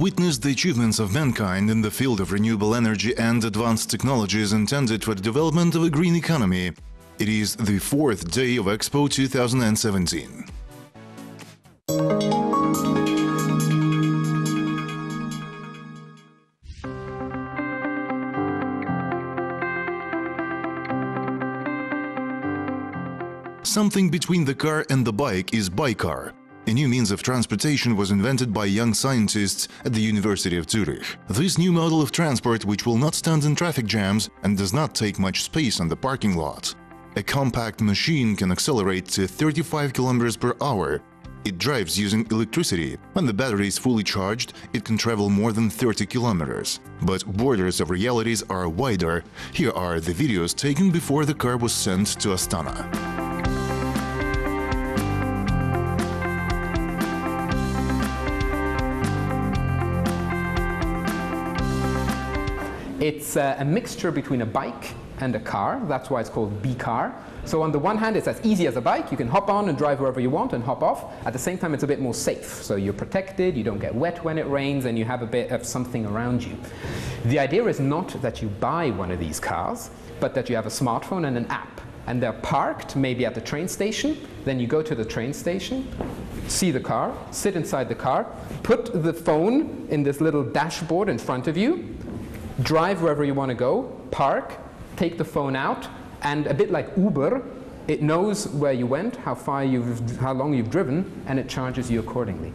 witness the achievements of mankind in the field of renewable energy and advanced technologies intended for the development of a green economy. It is the fourth day of EXPO 2017. Something between the car and the bike is bike-car. A new means of transportation was invented by young scientists at the University of Zurich. This new model of transport, which will not stand in traffic jams and does not take much space on the parking lot. A compact machine can accelerate to 35 km per hour. It drives using electricity. When the battery is fully charged, it can travel more than 30 kilometers. But borders of realities are wider. Here are the videos taken before the car was sent to Astana. It's a mixture between a bike and a car. That's why it's called B-car. So on the one hand, it's as easy as a bike. You can hop on and drive wherever you want and hop off. At the same time, it's a bit more safe. So you're protected, you don't get wet when it rains, and you have a bit of something around you. The idea is not that you buy one of these cars, but that you have a smartphone and an app. And they're parked maybe at the train station. Then you go to the train station, see the car, sit inside the car, put the phone in this little dashboard in front of you, drive wherever you want to go, park, take the phone out, and a bit like Uber, it knows where you went, how long you've driven, and it charges you accordingly.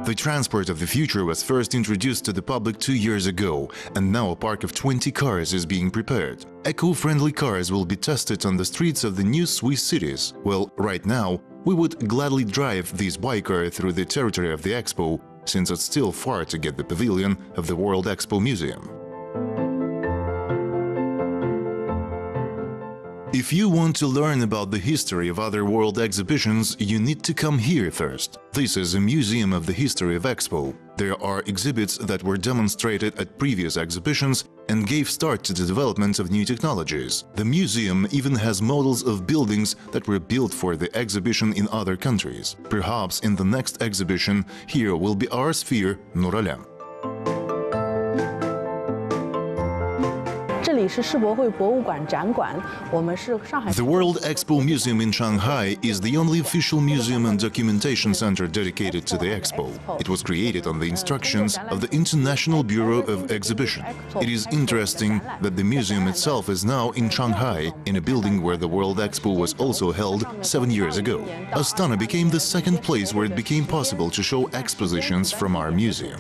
The transport of the future was first introduced to the public 2 years ago, and now a park of 20 cars is being prepared. Eco-friendly cars will be tested on the streets of the new Swiss cities. Well, right now, we would gladly drive this bike car through the territory of the Expo, since it's still far to get the pavilion of the World Expo Museum. If you want to learn about the history of other world exhibitions, you need to come here first. This is a museum of the history of Expo. There are exhibits that were demonstrated at previous exhibitions and gave start to the development of new technologies. The museum even has models of buildings that were built for the exhibition in other countries. Perhaps in the next exhibition here will be our sphere, Nuralem. The World Expo Museum in Shanghai is the only official museum and documentation center dedicated to the Expo. It was created on the instructions of the International Bureau of Exhibition. It is interesting that the museum itself is now in Shanghai, in a building where the World Expo was also held 7 years ago. Astana became the second place where it became possible to show expositions from our museum.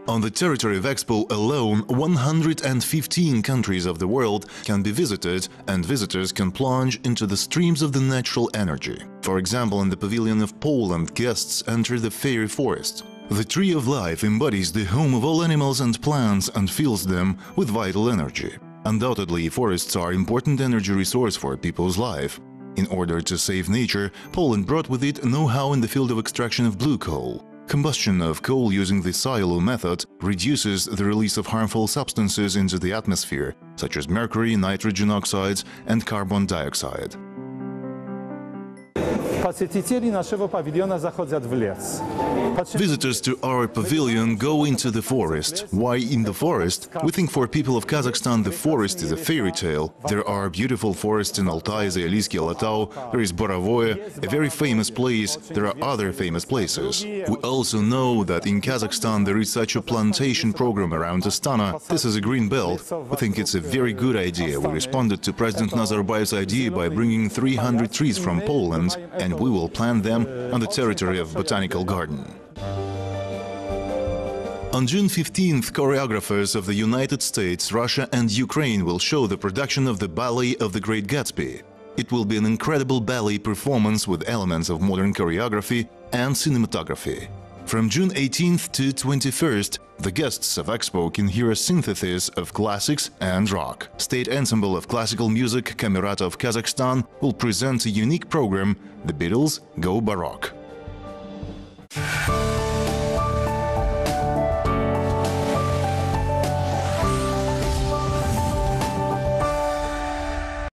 On the territory of Expo alone, 115 countries of the world can be visited, and visitors can plunge into the streams of the natural energy. For example, in the pavilion of Poland, guests enter the fairy forest. The tree of life embodies the home of all animals and plants and fills them with vital energy. Undoubtedly, forests are an important energy resource for people's life. In order to save nature, Poland brought with it know-how in the field of extraction of blue coal. Combustion of coal using the silo method reduces the release of harmful substances into the atmosphere, such as mercury, nitrogen oxides, and carbon dioxide. Visitors to our pavilion go into the forest. Why in the forest? We think for people of Kazakhstan the forest is a fairy tale. There are beautiful forests in Altai, Zailysky, Alatau, there is Borovoye, a very famous place, there are other famous places. We also know that in Kazakhstan there is such a plantation program around Astana. This is a green belt. We think it's a very good idea. We responded to President Nazarbayev's idea by bringing 300 trees from Poland, and we will plant them on the territory of Botanical Garden. On June 15th, choreographers of the United States, Russia and Ukraine will show the production of the Ballet of the Great Gatsby. It will be an incredible ballet performance with elements of modern choreography and cinematography. From June 18th to 21st, the guests of Expo can hear a synthesis of classics and rock. State Ensemble of Classical Music Camerata of Kazakhstan will present a unique program, The Beatles Go Baroque.